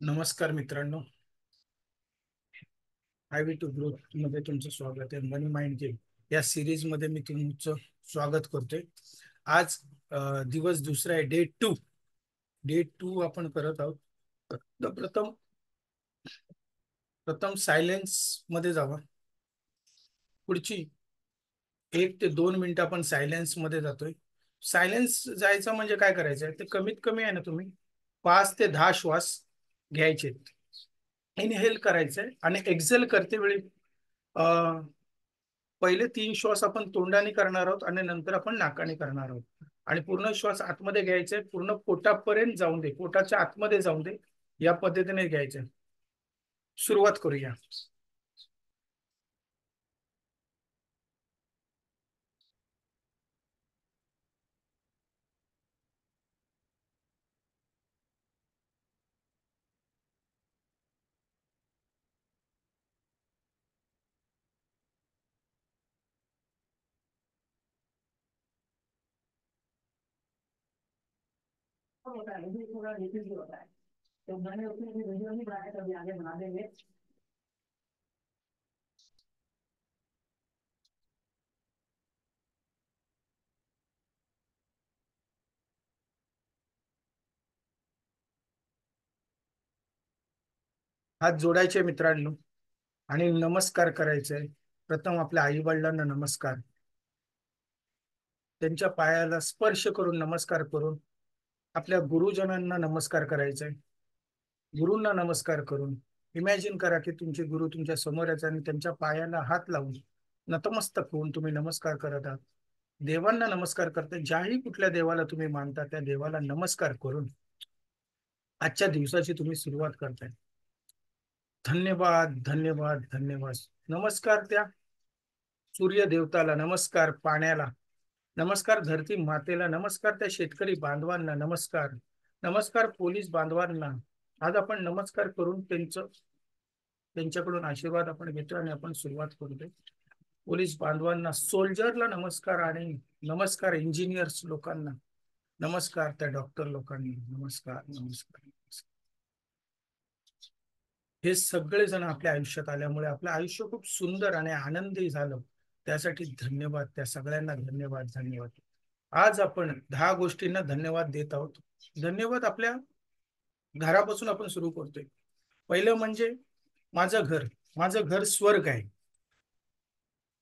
नमस्कार मित्रांनो. I we to growth मध्ये तुमचं स्वागत आहे. मनी माइंड गेम या सिरीज मध्ये मी तुमचं स्वागत करतोय. आज दिवस दुसरा आहे, डे टू आपण करत आहोत. तर प्रथम प्रथम सायलेन्स मध्ये जावा. पुढची 1 ते 2 मिनिटं आपण सायलेन्स मध्ये जातोय. सायलेन्स जायचं म्हणजे काय करायचं आहे, ते कमीत कमी आहे ना, तुम्ही 5 ते 10 श्वास घ्यायचे. इनहेल करायचंय आणि एक्झेल करते वेळी पहिले 3 श्वास आपण तोंडाने करणार आहोत आणि नंतर आपण नाकाने करणार आहोत. आणि पूर्ण श्वास आतमध्ये घ्यायचे, पूर्ण पोटापर्यंत जाऊन दे, पोटाच्या आतमध्ये जाऊन दे, या पद्धतीने घ्यायचे. सुरुवात करूया. हात जोडायचे मित्रांनो आणि नमस्कार करायचे. प्रथम आपल्या आई वडिलांना नमस्कार, त्यांच्या पायाला स्पर्श करून नमस्कार करून आपल्या गुरुजनांना नमस्कार करायचे. गुरूंना नमस्कार करून इमॅजिन करा की तुमचे गुरु तुमच्या समोर आहेत आणि त्यांच्या पायाला हात लावून नतमस्तक होऊन तुम्ही नमस्कार करत आहात. देवांना नमस्कार करताय. ज्याही कुठल्या देवाला तुम्ही मानता त्या देवाला नमस्कार करून आजच्या दिवसाची तुम्ही सुरुवात करताय. धन्यवाद, धन्यवाद, धन्यवाद. नमस्कार त्या सूर्य देवताला, नमस्कार पाण्याला, नमस्कार धरती मातेला, नमस्कार त्या शेतकरी बांधवांना, नमस्कार, नमस्कार पोलीस बांधवांना. आज आपण नमस्कार करून त्यांच्याकडून आशीर्वाद आपण घेतो आणि आपण सुरुवात करतोय. पोलीस बांधवांना, सोल्जरला नमस्कार आणि नमस्कार इंजिनियर्स लोकांना, नमस्कार त्या डॉक्टर लोकांनी, नमस्कार, नमस्कार. हे सगळेजण आपल्या आयुष्यात आल्यामुळे आपलं आयुष्य खूप सुंदर आणि आनंदी झालं. त्यासाठी धन्यवाद. त्या सगळ्यांना धन्यवाद, धन्यवाद. आज आपण 10 गोष्टींना धन्यवाद देत आहोत. धन्यवाद आपल्या घरापासून आपण सुरू करतोय. पहिलं म्हणजे माझं घर. माझं घर स्वर्ग आहे.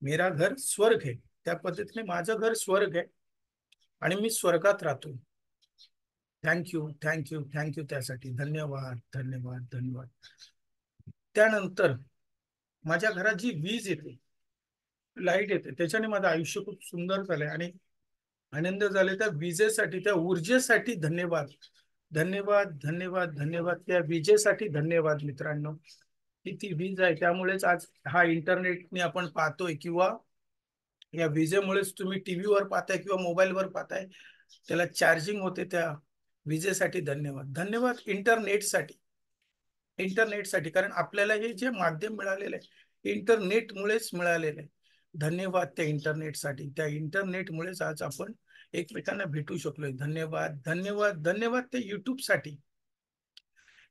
मेरा घर स्वर्ग है. त्या पद्धतीने माझं घर स्वर्ग आहे आणि मी स्वर्गात राहतो. Thank you, thank you, thank you. त्यासाठी धन्यवाद, धन्यवाद, धन्यवाद. त्यानंतर माझ्या घरात जी वीज येते, लाईट येते, त्याच्याने माझं आयुष्य खूप सुंदर झालंय आणि आनंद झाले. त्या विजेसाठी, त्या ऊर्जेसाठी धन्यवाद, धन्यवाद, धन्यवाद, धन्यवाद. त्या विजेसाठी धन्यवाद मित्रांनो. ही ती वीज आहे, त्यामुळेच आज हा इंटरनेटने आपण पाहतोय, किंवा या विजेमुळेच तुम्ही टीव्हीवर पाहताय किंवा मोबाईलवर पाहताय, त्याला चार्जिंग होते. त्या विजेसाठी धन्यवाद, धन्यवाद. इंटरनेटसाठी कारण आपल्याला हे जे माध्यम मिळालेलं आहे इंटरनेटमुळेच मिळालेलं आहे. धन्यवाद त्या इंटरनेटसाठी. त्या इंटरनेटमुळेच आज आपण एकमेकांना भेटू शकलोय. धन्यवाद, धन्यवाद, धन्यवाद. त्या युट्यूबसाठी,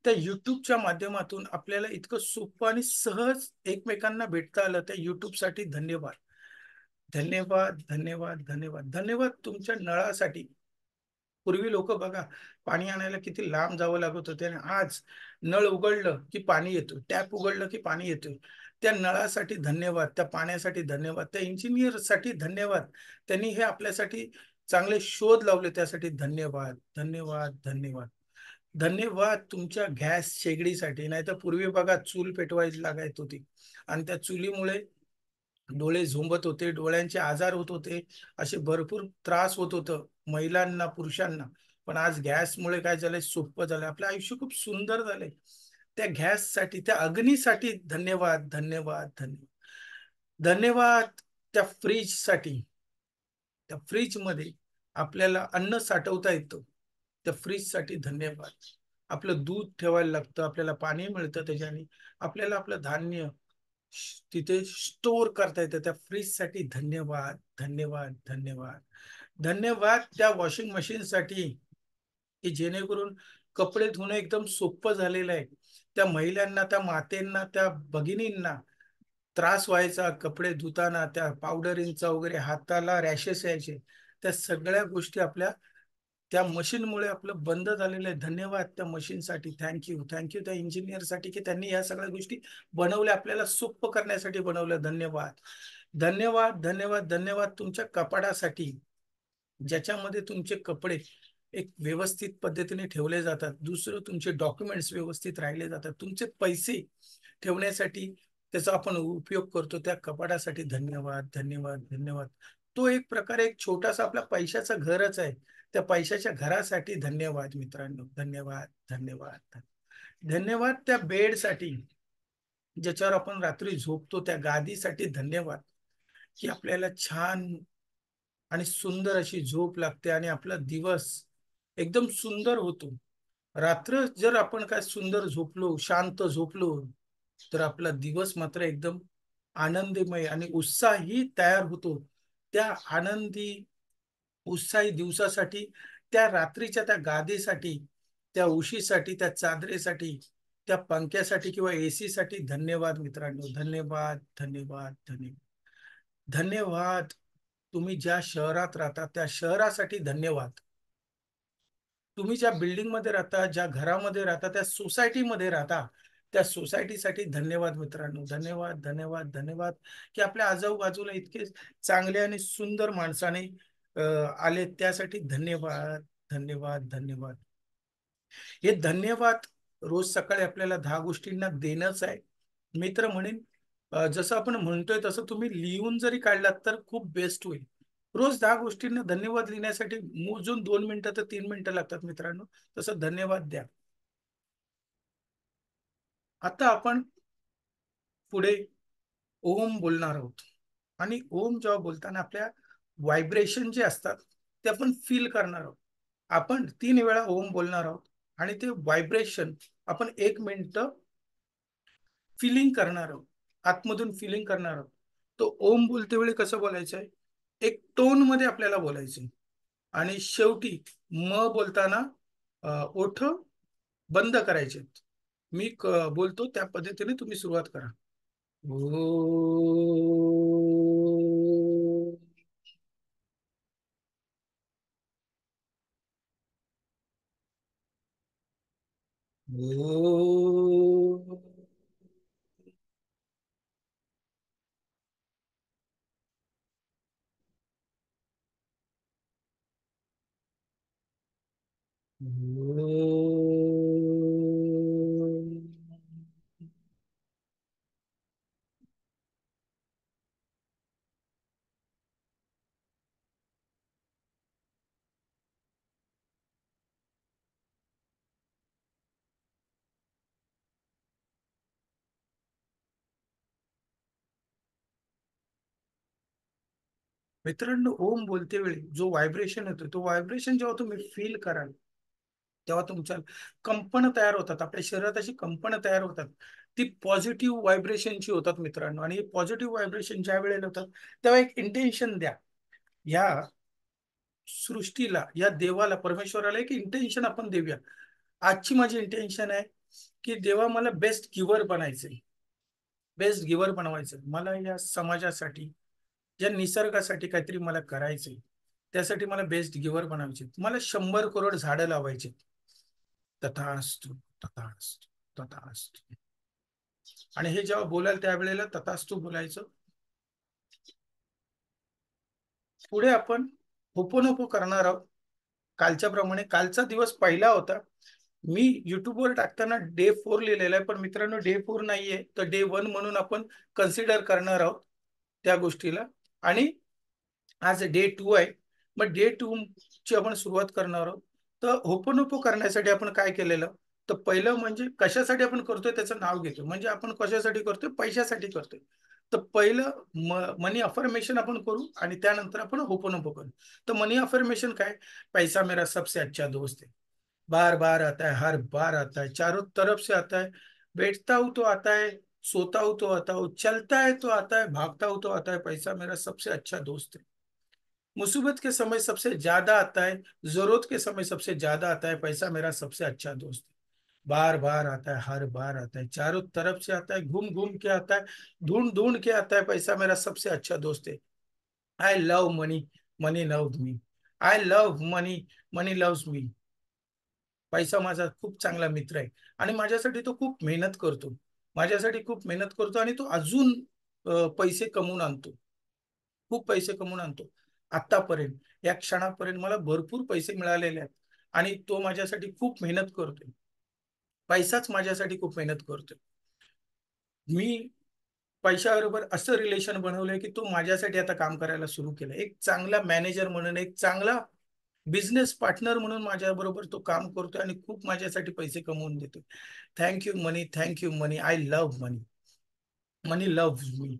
त्या युट्यूबच्या माध्यमातून आपल्याला इतकं सोपं आणि सहज एकमेकांना भेटता आलं. त्या युट्यूबसाठी धन्यवाद, धन्यवाद, धन्यवाद, धन्यवाद, धन्यवाद. तुमच्या नळासाठी. पूर्वी लोक बघा, पाणी आणायला किती लांब जावं लागत होते आणि आज नळ उघडलं की पाणी येतो, टॅप उघडलं की पाणी येतो. त्या नळासाठी धन्यवाद, त्या पाण्यासाठी धन्यवाद, त्या इंजिनियरसाठी धन्यवाद. त्यांनी हे आपल्यासाठी चांगले शोध लावले, त्यासाठी धन्यवाद, धन्यवाद, धन्यवाद. धन्यवाद तुमच्या गॅस शेगडीसाठी. नाही तर पूर्वी बघा, चूल पेटवायची लागायची होती आणि त्या चुलीमुळे डोळे झोंबत होते, डोळ्यांचे आजार होत होते, असे भरपूर त्रास होत होतं महिलांना, पुरुषांना. पण आज गॅसमुळे काय झालंय, सोपं झालंय, आपलं आयुष्य खूप सुंदर झालंय. त्या गॅससाठी, त्या अग्नीसाठी धन्यवाद, धन्यवाद, धन्यवाद, धन्यवाद. त्या फ्रीजसाठी. त्या फ्रीज मध्ये आपल्याला अन्न साठवता येतं, त्या फ्रीजसाठी धन्यवाद. आपलं दूध ठेवायला लागतं, आपल्याला पाणी मिळतं त्याच्याने, आपल्याला आपलं धान्य तिथे स्टोअर करता येतं. त्या फ्रीजसाठी धन्यवाद, धन्यवाद, धन्यवाद, धन्यवाद. त्या वॉशिंग मशीनसाठी, की जेणेकरून कपडे धुणं एकदम सोपं झालेलं आहे. त्या महिलांना, त्या मातेंना, त्या भगिनींना त्रास व्हायचा कपडे धुताना, त्या पावडरींचा वगैरे हाताला रॅशेस यायचे. त्या सगळ्या गोष्टी आपल्या त्या मशीनमुळे आपलं बंद झालेलं आहे. धन्यवाद त्या मशीनसाठी. थँक थँक यू त्या इंजिनिअरसाठी की त्यांनी या सगळ्या गोष्टी बनवल्या, आपल्याला सोपं करण्यासाठी बनवलं. धन्यवाद. धन्यवाद, धन्यवाद, धन्यवाद तुमच्या कपाडासाठी, ज्याच्यामध्ये तुमचे कपडे एक व्यवस्थित पद्धतीने ठेवले जातात. दुसरं, तुमचे डॉक्युमेंट्स व्यवस्थित राहिले जातात. तुमचे पैसे ठेवण्यासाठी त्याचा आपण उपयोग करतो. त्या कपाडासाठी धन्यवाद, धन्यवाद, धन्यवाद. तो एक प्रकारे एक छोटासा आपला पैशाचं घरच आहे. त्या पैशाच्या घरासाठी धन्यवाद मित्रांनो. धन्यवाद, धन्यवाद. धन्यवाद त्या बेडसाठी, ज्याच्यावर आपण रात्री झोपतो, त्या गादीसाठी धन्यवाद, की आपल्याला छान आणि सुंदर अशी झोप लागते आणि आपला दिवस एकदम सुंदर होतो. रात्र जर आपण काय सुंदर झोपलो, शांत झोपलो, तर आपला दिवस मात्र एकदम आनंदमय आणि उत्साही तयार होतो. त्या आनंदी उत्साही दिवसासाठी, त्या रात्रीच्या त्या गादीसाठी, त्या उशीसाठी, त्या चादरेसाठी, त्या पंख्यासाठी किंवा एसी साठी धन्यवाद मित्रांनो. धन्यवाद, धन्यवाद, धन्यवाद. धन्यवाद. तुम्ही ज्या शहरात राहता त्या शहरासाठी धन्यवाद. तुम्ही ज्या बिल्डिंग मध्ये राहता, ज्या घरामध्ये राहता, त्या सोसायटीमध्ये राहता, त्या सोसायटीसाठी धन्यवाद मित्रांनो. धन्यवाद, धन्यवाद, धन्यवाद, की आपल्या आजूबाजूला इतके चांगले आणि सुंदर माणसाने आले, त्यासाठी धन्यवाद, धन्यवाद, धन्यवाद. हे धन्यवाद रोज सकाळी आपल्याला 10 गोष्टींना देणंच आहे. मित्र म्हणेन, जसं आपण म्हणतोय तसं तुम्ही लिहून जरी काढलात तर खूप बेस्ट होईल. रोज 10 गोष्टींना धन्यवाद लिहिण्यासाठी मोजून 2 मिनिटं तर 3 मिनिटं लागतात मित्रांनो. तसं धन्यवाद द्या. आता आपण पुढे ओम बोलणार आहोत. आणि ओम जेव्हा बोलताना आपल्या व्हायब्रेशन जे असतात ते आपण फील करणार आहोत. आपण 3 वेळा ओम बोलणार आहोत आणि ते व्हायब्रेशन आपण 1 मिनिट फिलिंग करणार आहोत. आतमधून फिलिंग करणार आहोत. तो ओम बोलते वेळी कसं बोलायचं आहे, एक टोन मध्ये आपल्याला बोलायचं. आणि शेवटी म बोलताना ओठ बंद करायचे. मी बोलतो त्या पद्धतीने तुम्ही सुरुवात करा. ओ, ओ, मित्रांनो, ओम बोलते वेळी जो व्हायब्रेशन येतो, तो व्हायब्रेशन जेव्हा तुम्ही फील कराल, तेव्हा तुमच्या कंपन तयार होतात. आपल्या शरीरात अशी कंपन तयार होतात. ती पॉझिटिव्ह व्हायब्रेशनची होतात मित्रांनो. आणि पॉझिटिव्ह व्हायब्रेशन ज्या वेळेला होतात, तेव्हा एक इंटेन्शन द्या. या सृष्टीला, या देवाला, परमेश्वराला एक इंटेन्शन आपण देऊया. आजची माझी इंटेन्शन आहे की देवा, मला बेस्ट गिव्हर बनायचंय. बेस्ट गिव्हर बनवायचं मला, या समाजासाठी, या निसर्गासाठी काहीतरी मला करायचंय. त्यासाठी मला बेस्ट गिव्हर बनायचे. मला 100 करोड झाडं लावायचे. तथास्तु, तथास्तु, तथास्तु. आणि हे जेव्हा बोलाल त्यावेळेला तथास्तु बोलायचं. पुढे आपण होपोनोपो करणार आहोत. कालच्या प्रमाणे कालचा दिवस पहिला होता. मी युट्यूबवर टाकताना डे 4 लिहिलेला आहे, पण मित्रांनो डे 4 नाहीये, तर डे 1 म्हणून आपण कन्सिडर करणार आहोत त्या गोष्टीला. आणि आज डे 2 आहे. मग डे 2 ची आपण सुरुवात करणार आहोत. तर होपोनोपो करण्यासाठी आपण काय केलेलं, तर पहिलं म्हणजे कशासाठी आपण करतोय त्याचं नाव घेतो. म्हणजे आपण कशासाठी करतोय, पैशासाठी करतोय. तर पहिलं मनी अफर्मेशन आपण करू आणि त्यानंतर आपण होपोनोपो करू. तर मनी अफर्मेशन काय, पैसा मेरा सबसे अच्छा दोस्त है, बार बार आता है, हर बार आता है, चारों तरफ से आता है, बैठता हूं तो आता है, सोता हूं तो आता हूं, चलता है तो आता है, भागता हूं तो आता है, पैसा मेरा सबसे अच्छा दोस्त है. मुसीबत के समय सबसे ज्यादा आता है, जरूरत के समय सबसे ज्यादा आता है, पैसा मेरा सबसे अच्छा दोस्त है। बार बार आता है, हर बार आता है, चारों तरफ से आता है, घूम घूम के आता है, ढूंढ ढूंढ के आता है। पैसा मेरा सबसे अच्छा दोस्त है। I love money, money love me. I love money, money loves मी। पैसा माझा खूप चांगला मित्र आहे आणि माझ्यासाठी तो खूप मेहनत करतो, माझ्यासाठी खूप मेहनत करतो आणि तो अजून पैसे कमवून आणतो, खूप पैसे कमवून आणतो। आतापर्यंत, या क्षणापर्यंत मला भरपूर पैसे मिळालेले आहेत आणि तो माझ्यासाठी खूप मेहनत करतोय। पैसाच माझ्यासाठी खूप मेहनत करतोय। मी पैशाबरोबर असं रिलेशन बनवलंय की तो माझ्यासाठी आता काम करायला सुरू केलं, एक चांगला मॅनेजर म्हणून, एक चांगला बिझनेस पार्टनर म्हणून माझ्या बरोबर तो काम करतोय आणि खूप माझ्यासाठी पैसे कमवून देतोय। Thank you money, thank you money, I love money, money love me.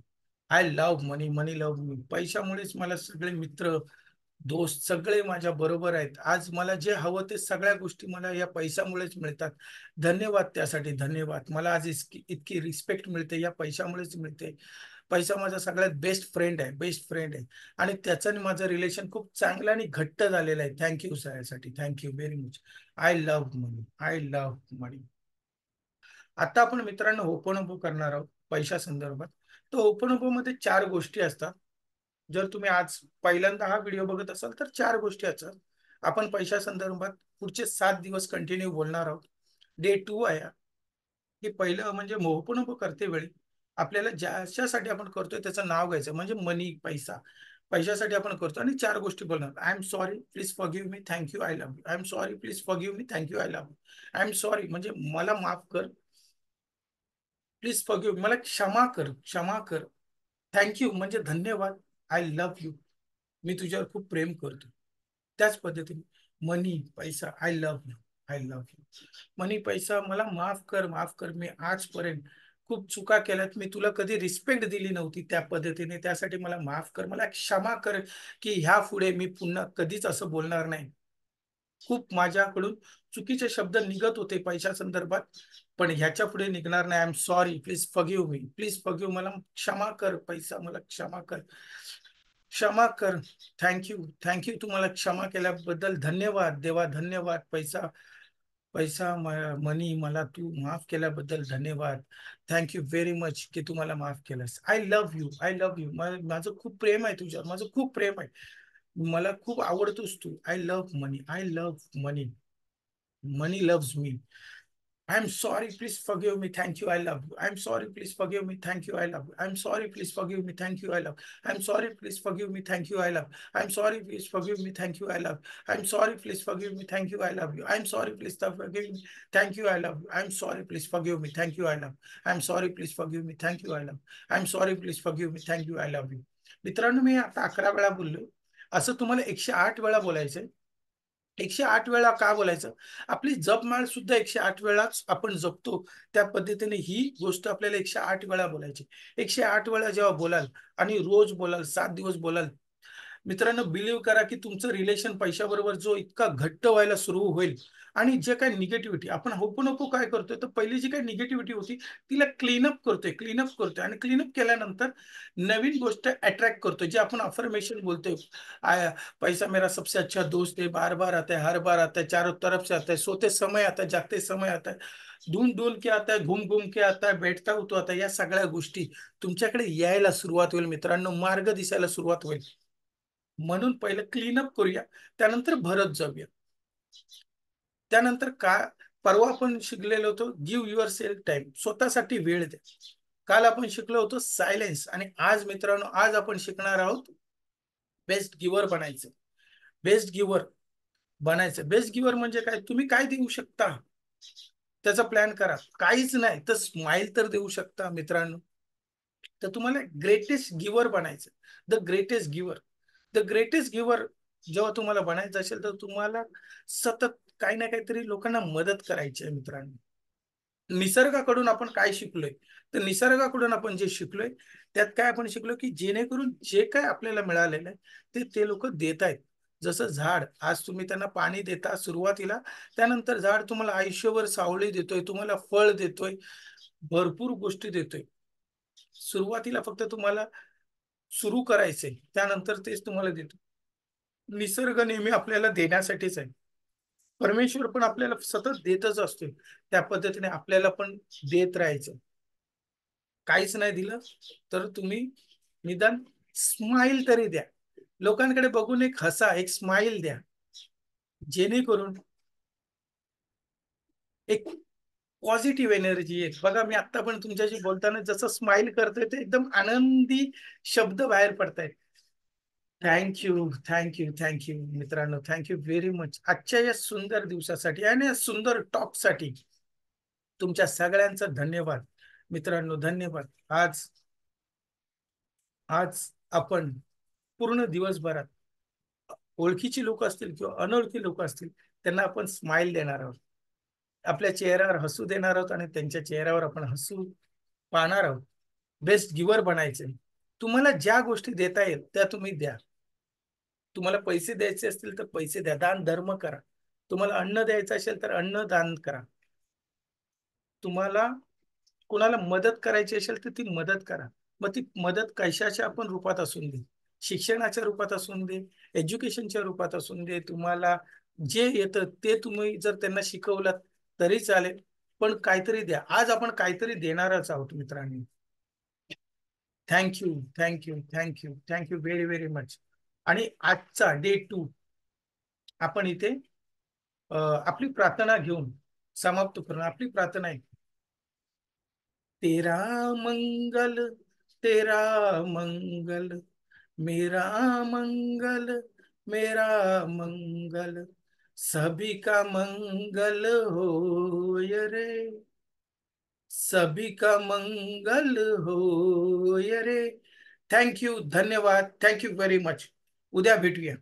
I love money, money love me. पैशामुळेच मला सगळे मित्र, दोस्त सगळे माझ्या बरोबर आहेत। आज मला जे हवं ते सगळ्या गोष्टी मला या पैशामुळेच मिळतात। धन्यवाद त्यासाठी, धन्यवाद। मला आज इतकी इतकी रिस्पेक्ट मिळते या पैशामुळेच मिळते। पैसा माझा सगळ्यात बेस्ट फ्रेंड आहे, बेस्ट फ्रेंड आहे आणि त्याचं माझं रिलेशन खूप चांगलं आणि घट्ट झालेलं आहे। थँक्यू यासाठी, thank you very much. I love money, I love money. आता आपण मित्रांनो ओपन करणार आहोत पैशा संदर्भात। तर ओपन मध्ये चार गोष्टी असतात। जर तुम्ही आज पहिल्यांदा हा व्हिडिओ बघत असाल तर चार गोष्टी असतात। आपण पैशा संदर्भात पुढचे 7 दिवस कंटिन्यू बोलणार आहोत। डे 2 आहे हा। की पहिलं म्हणजे मोहपण करते वेळी आपल्याला ज्याच्यासाठी आपण करतोय त्याचं नाव घ्यायचं, म्हणजे मनी, पैसा। पैशासाठी आपण करतो आणि चार गोष्टी बोलणार। I am sorry, please forgive me, thank you, I love you. I am sorry, please forgive me, thank you, I love you. I am sorry म्हणजे मला माफ कर, प्लीज फॉरगिव्ह मला क्षमा कर, क्षमा कर। थँक्यू म्हणजे धन्यवाद, आय लव्ह यू मी तुझ्यावर खूप प्रेम करतो। त्याच पद्धतीने मनी, पैसा, I love you, I love you. Money, पैसा मला माफ कर, माफ कर। मी आजपर्यंत खूप चुका केल्यात, मी तुला कधी रिस्पेक्ट दिली नव्हती त्या पद्धतीने, त्यासाठी मला माफ कर, मला क्षमा कर की ह्या पुढे मी पुन्हा कधीच असं बोलणार नाही। खूप माझ्याकडून चुकीचे शब्द निघत होते पैशा संदर्भात, पण ह्याच्या पुढे निघणार नाही। I am sorry, please forgive me, please forgive मला क्षमा कर, पैसा मला क्षमा कर, क्षमा कर। थँक्यू, थँक्यू तुम्हाला क्षमा केल्याबद्दल धन्यवाद देवा, धन्यवाद। पैसा, पैसा, मनी मला तू माफ केल्याबद्दल धन्यवाद। थँक्यू व्हेरी मच की तू मला माफ केलंस। I love you, I love you. माझं खूप प्रेम आहे तुझ्यावर, माझं खूप प्रेम आहे, मला खूप आवडतोस तू। I love money, I love money, money loves me. I'm sorry, please forgive me. Thank you, I love you. I'm sorry, please forgive me. Thank you, I love you. I'm sorry, please forgive me. Thank you, I love you. I'm sorry, please forgive me. Thank you, I love you. I'm sorry, please forgive me. Thank you, I love you. I'm sorry, please forgive me. Thank you, I love you. I'm sorry, please forgive me. Thank you, I love you. I'm sorry, please forgive me. Thank you, I love you. I'm sorry, please forgive me. Thank you, I love you. I'm sorry, please forgive me. Thank you, I love you. मित्रांनो, मी आता 11 वेळा बोललो, असं तुम्हाला 108 वेळा बोलायचंय। 108 वेळा का बोलायचं? आपली जपमाळ सुद्धा 108 वेळाच आपण जपतो, त्या पद्धतीने ही गोष्ट आपल्याला 108 वेळा बोलायची। 108 वेळा जेव्हा बोलाल आणि रोज बोलाल, 7 दिवस बोलाल, मित्रांनो बिलीव्ह करा की तुमचं रिलेशन पैशाबरोबर जो इतका घट्ट व्हायला सुरू होईल आणि जे काही निगेटिव्हिटी आपण होपो काय करतोय, तर पहिली जी काही निगेटिव्हिटी होती तिला क्लीनअप करतोय, क्लीनअप करतोय आणि क्लीनअप केल्यानंतर नवीन गोष्ट अट्रॅक्ट करतोय, जे आपण अफर्मेशन बोलतोय। पैसा मेरा सबसे अच्छा दोस्त है, बार बार आता है, हर बार आता है, चारों तरफ से आता है, सोते समय आता है, जागते समय आता है, ढूंढ ढूंढ के आता है, घूम घूम के आता है, बैठता होतो आता है। या सगळ्या गोष्टी तुमच्याकडे यायला सुरुवात होईल मित्रांनो, मार्ग दिसायला सुरुवात होईल। म्हणून पहिलं क्लीनअप करूया, त्यानंतर भरत जाऊया। त्यानंतर का परवा आपण शिकलेलो होतो, गिव्ह युअर सेल्फ टाइम, स्वतःसाठी वेळ द्या। काल आपण शिकलो होतो सायलेन्स आणि आज मित्रांनो, आज आपण शिकणार आहोत बेस्ट गिव्हर बनायचं। बेस्ट गिव्हर बनायचं। बेस्ट गिव्हर म्हणजे काय, तुम्ही काय देऊ शकता त्याचा प्लॅन करा। काहीच नाही तर स्माइल तर देऊ शकता मित्रांनो। तर तुम्हाला ग्रेटेस्ट गिव्हर बनायचं, the greatest giver. The greatest giver जेव्हा तुम्हाला बनायचं असेल तर तुम्हाला सतत काही ना काहीतरी लोकांना मदत करायची आहे मित्रांनो। निसर्गाकडून आपण काय शिकलोय, तर निसर्गाकडून आपण जे शिकलोय त्यात काय आपण शिकलो की जेणेकरून जे काय आपल्याला मिळालेलं आहे ते लोक देत आहेत। जसं झाड, आज तुम्ही त्यांना पाणी देता सुरुवातीला, त्यानंतर झाड तुम्हाला आयुष्यभर सावली देतोय, तुम्हाला फळ देतोय, भरपूर गोष्टी देतोय। सुरुवातीला फक्त तुम्हाला सुरू करायचंय, त्यानंतर तेच तुम्हाला देतो। निसर्ग नेहमी आपल्याला देण्यासाठीच आहे. परमेश्वर पण आपल्याला सतत देतच असतो. त्या पद्धतीने आपल्याला पण देत राहायचं. काहीच नाही दिलं तर तुम्ही निदान स्माइल तरी द्या. लोकांकडे बघून एक हसा, एक स्माइल द्या. जेणेकरून एक पॉझिटिव्ह एनर्जी येईल. बघा मी आता पण तुमच्याशी बोलताना जसं स्माइल करतोय ते एकदम आनंदी शब्द बाहेर पडतायत. Thank you, thank you, thank you मित्रांनो. Thank you very much. आजच्या या सुंदर दिवसासाठी आणि या सुंदर टॉकसाठी तुमच्या सगळ्यांचा धन्यवाद. मित्रांनो धन्यवाद. आज आज आपण पूर्ण दिवसभरात ओळखीची लोक असतील किंवा अनोळखी लोक असतील त्यांना आपण स्माइल देणार आहोत. आपल्या चेहऱ्यावर हसू देणार आहोत आणि त्यांच्या चेहऱ्यावर आपण हसू पाहणार आहोत. बेस्ट गिव्हर बनायचे. तुम्हाला ज्या गोष्टी देता येईल त्या तुम्ही द्या. तुम्हाला पैसे द्यायचे असतील तर पैसे द्या. दान धर्म करा. तुम्हाला अन्न द्यायचं असेल तर अन्न दान करा. तुम्हाला कोणाला मदत करायची असेल तर ती मदत करा. मग ती मदत कशाच्या पण रूपात असून दे. शिक्षणाच्या रूपात असून दे, एज्युकेशनच्या रूपात असून दे. तुम्हाला जे येतं ते तुम्ही जर त्यांना शिकवलात तरी चालेल. पण काहीतरी द्या. आज आपण काहीतरी देणारच आहोत मित्रांनी. Thank you, thank you, thank you, thank you very very much. आणि आजचा डे 2 आपण इथे आपली प्रार्थना घेऊन समाप्त करून आपली प्रार्थना आहे. तेरा मंगल, तेरा मंगल, मेरा मंगल, मेरा मंगल, सभी का मंगल हो रे, सभी का मंगल हो रे. थँक यू, धन्यवाद. Thank you very much. उद्या भेटूया.